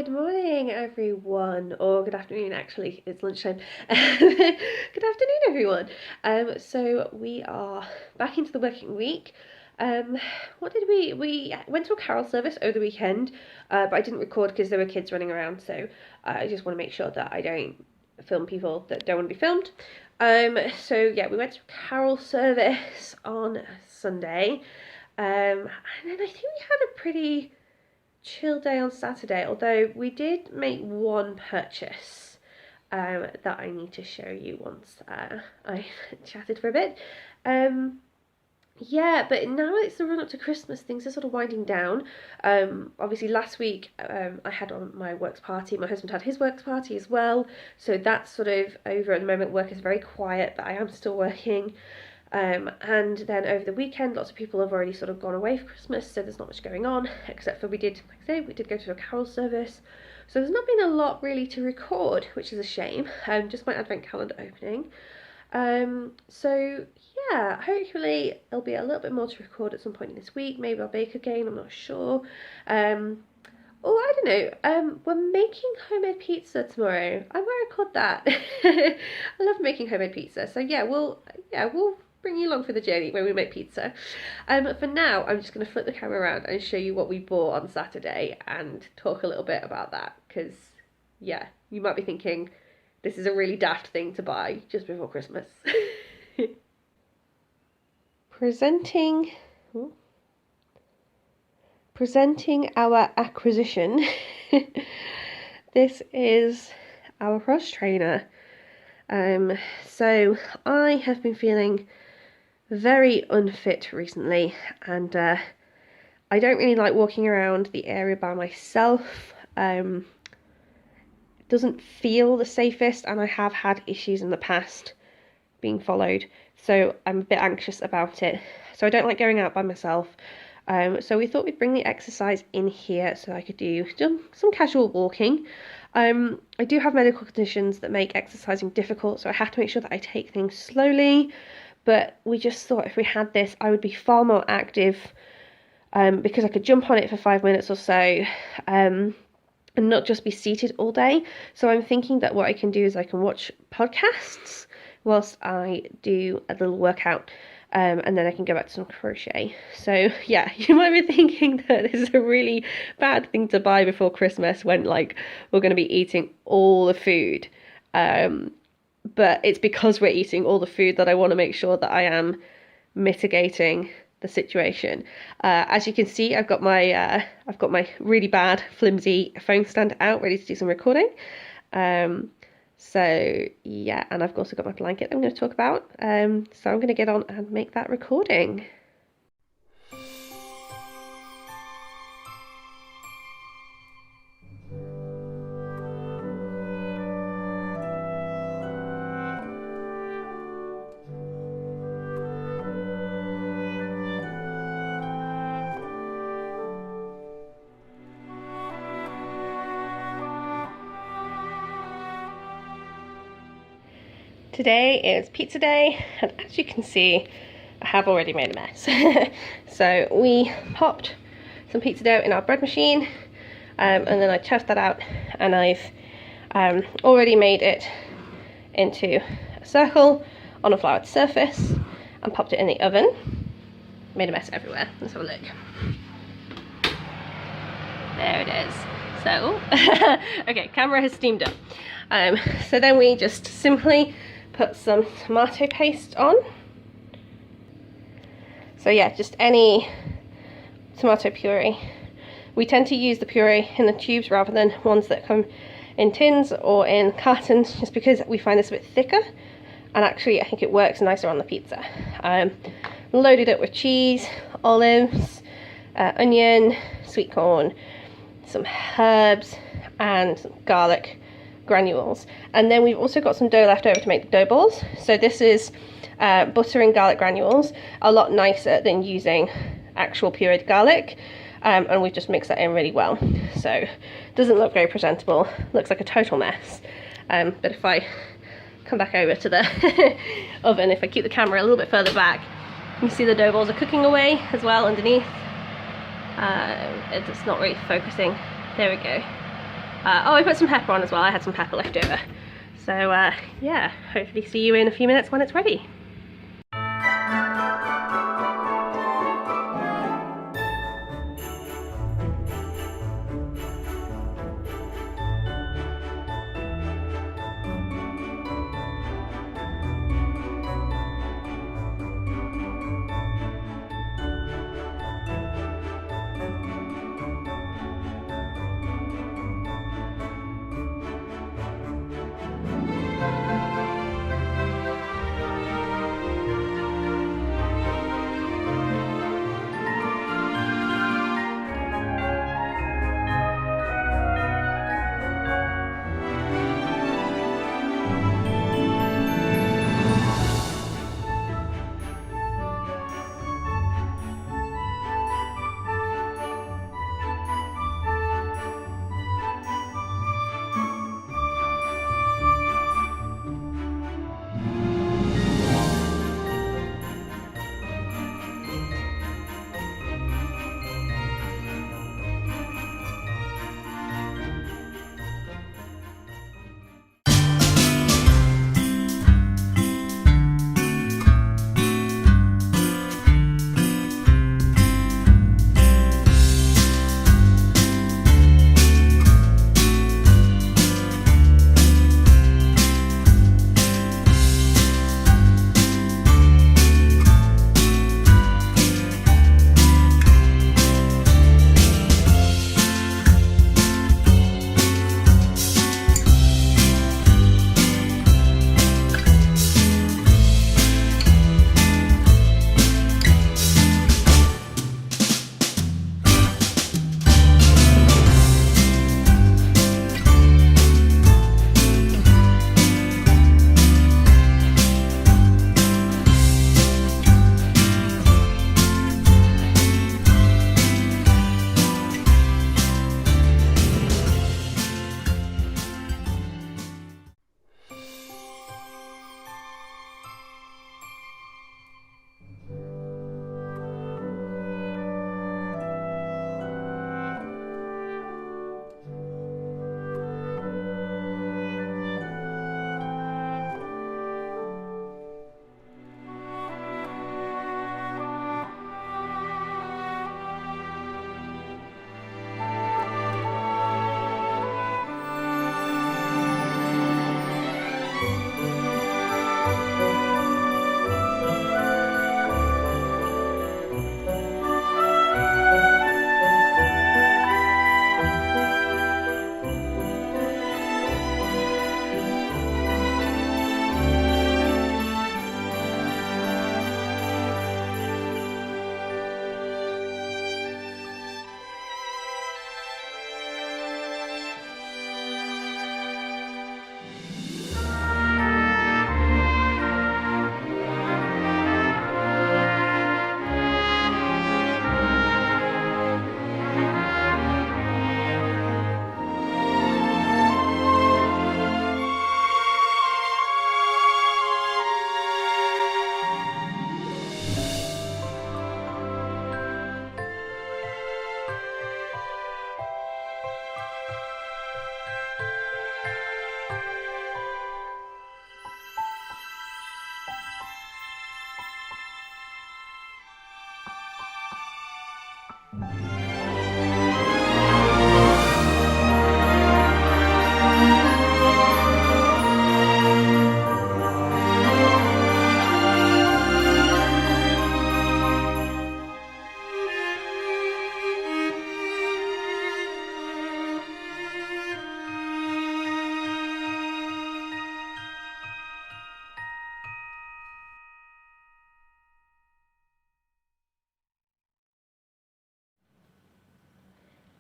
Good morning, everyone, or good afternoon. Actually, it's lunchtime. Good afternoon, everyone. So we are back into the working week. What did we went to a carol service over the weekend, but I didn't record because there were kids running around. So I just want to make sure that I don't film people that don't want to be filmed. So yeah, we went to a carol service on Sunday, and then I think we had a pretty chill day on Saturday, although we did make one purchase that I need to show you once I've chatted for a bit. Yeah, but now it's the run up to Christmas, things are sort of winding down. Obviously last week I had on my works party, my husband had his works party as well, so that's sort of over at the moment. Work is very quiet, but I am still working. And then over the weekend, lots of people have already sort of gone away for Christmas, so there's not much going on, except for we did go to a carol service. So there's not been a lot really to record, which is a shame. Just my advent calendar opening. So yeah, hopefully there'll be a little bit more to record at some point in this week. Maybe I'll bake again, I'm not sure. Oh, I don't know. We're making homemade pizza tomorrow. I might record that. I love making homemade pizza. So yeah, we'll bring you along for the journey when we make pizza. For now, I'm just going to flip the camera around and show you what we bought on Saturday and talk a little bit about that, because yeah, you might be thinking this is a really daft thing to buy just before Christmas. Presenting our acquisition. This is our cross trainer. So I have been feeling very unfit recently, and I don't really like walking around the area by myself. It doesn't feel the safest, and I have had issues in the past being followed, so I'm a bit anxious about it. So I don't like going out by myself. So we thought we'd bring the exercise in here so I could do some casual walking. I do have medical conditions that make exercising difficult, so I have to make sure that I take things slowly. But we just thought if we had this, I would be far more active, because I could jump on it for 5 minutes or so, and not just be seated all day. So I'm thinking that what I can do is I can watch podcasts whilst I do a little workout, and then I can go back to some crochet. So yeah, you might be thinking that this is a really bad thing to buy before Christmas when like we're going to be eating all the food. But it's because we're eating all the food that I want to make sure that I am mitigating the situation. As you can see, I've got my really bad flimsy phone stand out, ready to do some recording. So yeah, and I've also got my blanket I'm going to talk about. So I'm going to get on and make that recording. Today is pizza day, and as you can see, I have already made a mess. So we popped some pizza dough in our bread machine, and then I chuffed that out, and I've already made it into a circle on a floured surface and popped it in the oven. Made a mess everywhere. Let's have a look. There it is. So, okay, camera has steamed up. So then we just simply put some tomato paste on. So yeah, just any tomato puree. We tend to use the puree in the tubes rather than ones that come in tins or in cartons, just because we find this a bit thicker, and actually I think it works nicer on the pizza. Loaded it with cheese, olives, onion, sweet corn, some herbs, and some garlic granules. And then we've also got some dough left over to make the dough balls. So this is butter and garlic granules, a lot nicer than using actual pureed garlic, and we've just mixed that in really well. So it doesn't look very presentable, looks like a total mess, but if I come back over to the oven, if I keep the camera a little bit further back, you see the dough balls are cooking away as well underneath. It's not really focusing. There we go. Oh, I put some pepper on as well. I had some pepper left over. So yeah, hopefully see you in a few minutes when it's ready.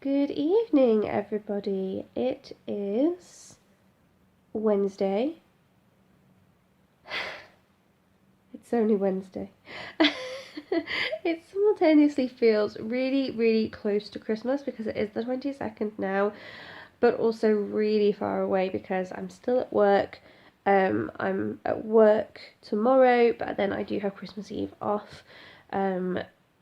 Good evening, everybody. It is Wednesday. It's only Wednesday. It simultaneously feels really, really close to Christmas because it is the 22nd now, but also really far away because I'm still at work. I'm at work tomorrow, but then I do have Christmas Eve off.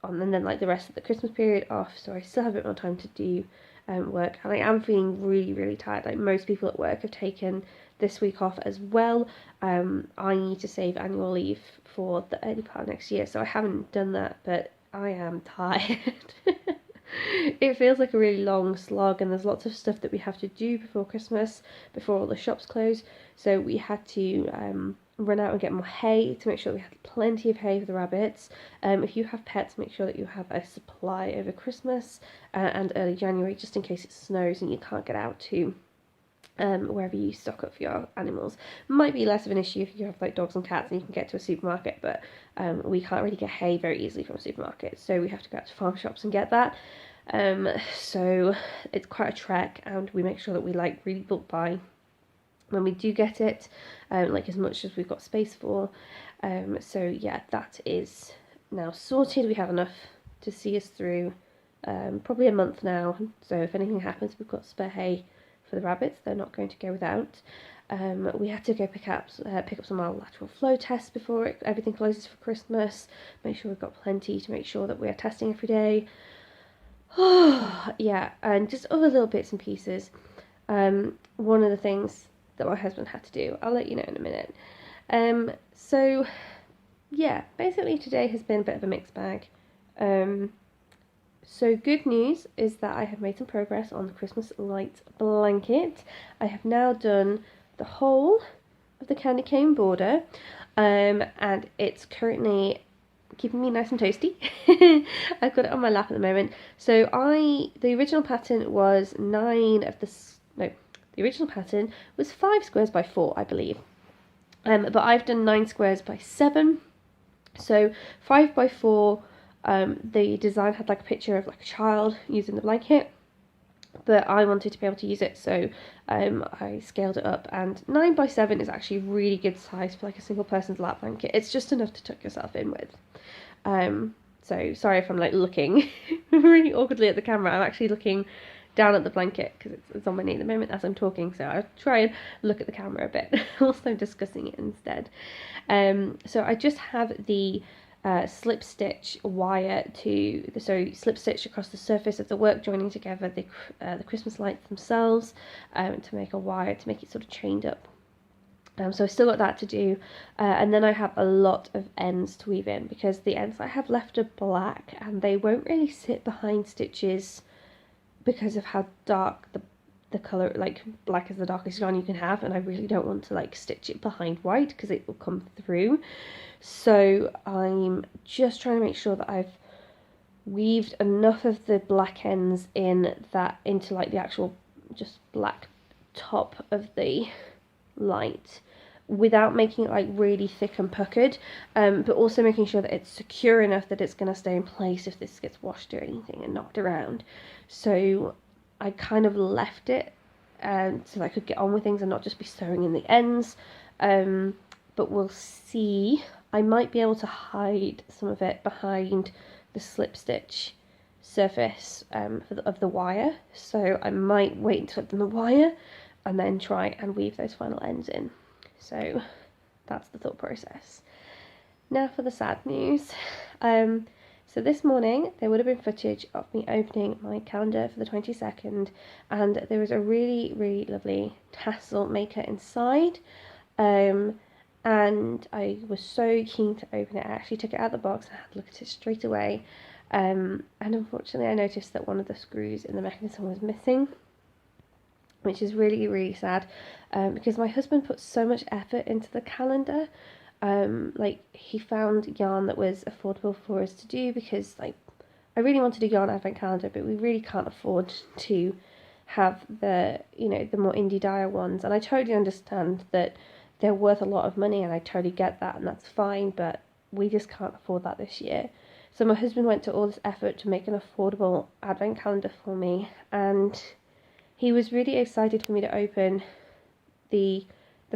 And then like the rest of the Christmas period off, so I still have a bit more time to do work, and I am feeling really, really tired. Like most people at work have taken this week off as well. I need to save annual leave for the early part of next year, so I haven't done that, but I am tired. It feels like a really long slog, and there's lots of stuff that we have to do before Christmas, before all the shops close. So we had to run out and get more hay to make sure that we had plenty of hay for the rabbits. If you have pets, make sure that you have a supply over Christmas and early January, just in case it snows and you can't get out to wherever you stock up for your animals. Might be less of an issue if you have like dogs and cats and you can get to a supermarket, but we can't really get hay very easily from a supermarket, so we have to go out to farm shops and get that. So it's quite a trek, and we make sure that we like really bulk buy when we do get it, like as much as we've got space for. So yeah, that is now sorted. We have enough to see us through probably a month now, so if anything happens, we've got spare hay for the rabbits. They're not going to go without. We had to go pick up some of our lateral flow tests before everything closes for Christmas. Make sure we've got plenty to make sure that we are testing every day. Yeah, and just other little bits and pieces. One of the things that my husband had to do, I'll let you know in a minute. So yeah, basically today has been a bit of a mixed bag. So good news is that I have made some progress on the Christmas light blanket. I have now done the whole of the candy cane border, and it's currently keeping me nice and toasty. I've got it on my lap at the moment. So the original pattern was the original pattern was 5 squares by 4, I believe. But I've done 9 squares by 7. So 5 by 4, the design had like a picture of like a child using the blanket, but I wanted to be able to use it, so I scaled it up, and 9 by 7 is actually a really good size for like a single person's lap blanket. It's just enough to tuck yourself in with. So sorry if I'm like looking really awkwardly at the camera. I'm actually looking down at the blanket because it's on my knee at the moment as I'm talking, so I'll try and look at the camera a bit whilst I'm discussing it instead. So I just have the slip stitch wire slip stitch across the surface of the work, joining together the Christmas lights themselves to make a wire to make it sort of chained up. So I've still got that to do, and then I have a lot of ends to weave in, because the ends I have left are black and they won't really sit behind stitches because of how dark the colour, like black is the darkest yarn you can have, and I really don't want to like stitch it behind white because it will come through. So I'm just trying to make sure that I've weaved enough of the black ends into like the actual just black top of the light, without making it like really thick and puckered, but also making sure that it's secure enough that it's going to stay in place if this gets washed or anything and knocked around. So I kind of left it so that I could get on with things and not just be sewing in the ends, but we'll see. I might be able to hide some of it behind the slip stitch surface of the wire, so I might wait until I've done the wire and then try and weave those final ends in. So that's the thought process. Now for the sad news. So this morning there would have been footage of me opening my calendar for the 22nd, and there was a really, really lovely tassel maker inside. And I was so keen to open it. I actually took it out of the box and I had to look at it straight away. And unfortunately I noticed that one of the screws in the mechanism was missing, which is really, really sad, because my husband put so much effort into the calendar. Like he found yarn that was affordable for us to do, because like I really wanted a yarn advent calendar, but we really can't afford to have the more indie dyer ones, and I totally understand that they're worth a lot of money, and I totally get that, and that's fine, but we just can't afford that this year. So my husband went to all this effort to make an affordable advent calendar for me, and he was really excited for me to open the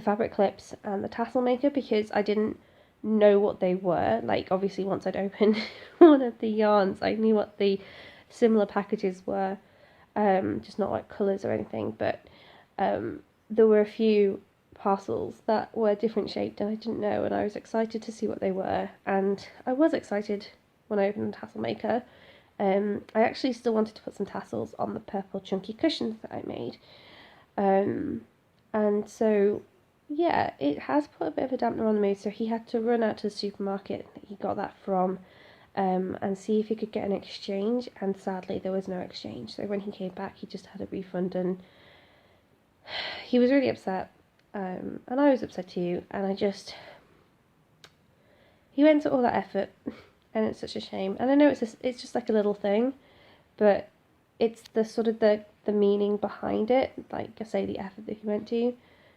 fabric clips and the tassel maker, because I didn't know what they were. Like obviously once I'd opened one of the yarns, I knew what the similar packages were, just not like colours or anything, but there were a few parcels that were different shaped and I didn't know, and I was excited to see what they were, and I was excited when I opened the tassel maker. I actually still wanted to put some tassels on the purple chunky cushions that I made. And so, yeah, it has put a bit of a dampener on the mood, so he had to run out to the supermarket that he got that from, and see if he could get an exchange, and sadly there was no exchange. So when he came back, he just had a refund, and he was really upset, and I was upset too, and he went to all that effort, and it's such a shame. And I know it's just like a little thing, but it's the sort of the meaning behind it, like I say, the effort that he went to.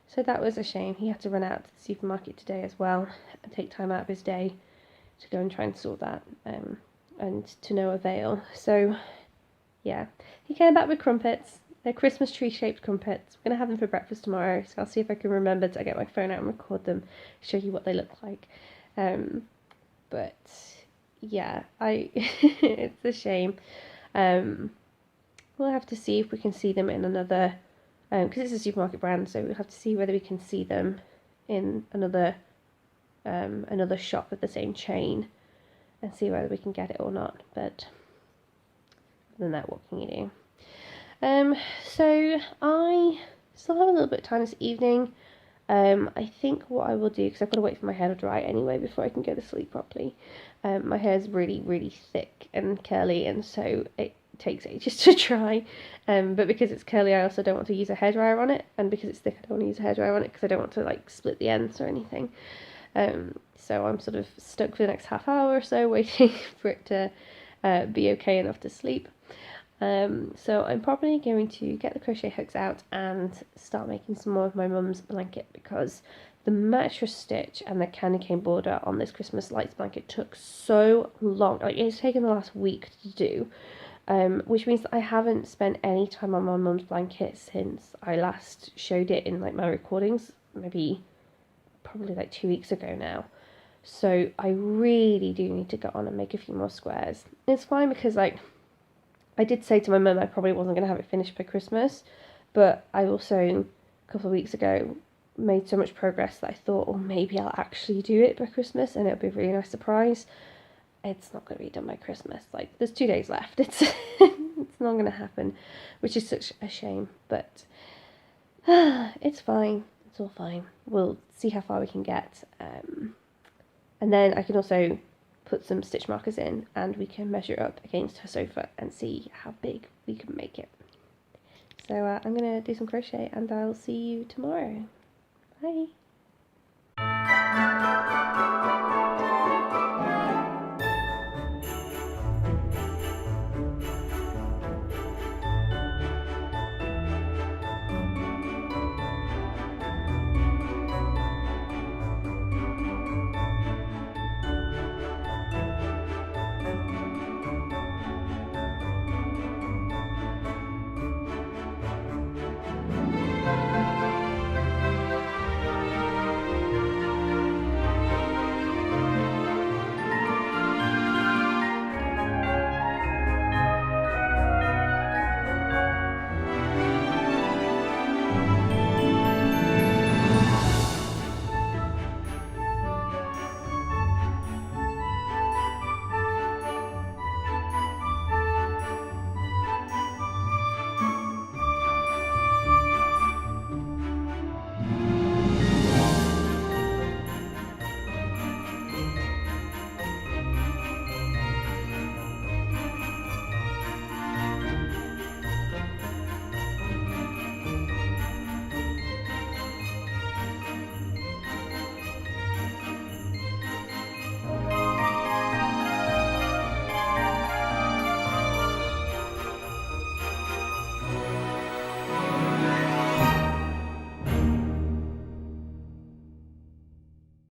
So that was a shame. He had to run out to the supermarket today as well and take time out of his day to go and try and sort that, and to no avail. So yeah, he came back with crumpets. They're Christmas tree shaped crumpets. We're gonna have them for breakfast tomorrow, so I'll see if I can remember to get my phone out and record them, show you what they look like. But yeah, it's a shame. We'll have to see if we can see them in another, because it's a supermarket brand, so we'll have to see whether we can see them in another shop of the same chain and see whether we can get it or not. But other than that, what can you do? So I still have a little bit of time this evening. I think what I will do, because I've got to wait for my hair to dry anyway before I can go to sleep properly. My hair is really, really thick and curly, and so it takes ages to dry. But because it's curly, I also don't want to use a hairdryer on it, and because it's thick, I don't want to use a hairdryer on it because I don't want to like split the ends or anything. So I'm sort of stuck for the next half hour or so waiting for it to be okay enough to sleep. So I'm probably going to get the crochet hooks out and start making some more of my mum's blanket, because the mattress stitch and the candy cane border on this Christmas lights blanket took so long. Like, it's taken the last week to do, which means that I haven't spent any time on my mum's blanket since I last showed it in like my recordings, probably like 2 weeks ago now. So I really do need to get on and make a few more squares. It's fine because like I did say to my mum I probably wasn't going to have it finished by Christmas, but I also, a couple of weeks ago, made so much progress that I thought, oh, maybe I'll actually do it by Christmas and it'll be a really nice surprise. It's not going to be done by Christmas. Like, there's 2 days left. It's it's not going to happen, which is such a shame, but it's fine. It's all fine. We'll see how far we can get. And then I can also put some stitch markers in and we can measure up against her sofa and see how big we can make it. So I'm going to do some crochet and I'll see you tomorrow. Bye.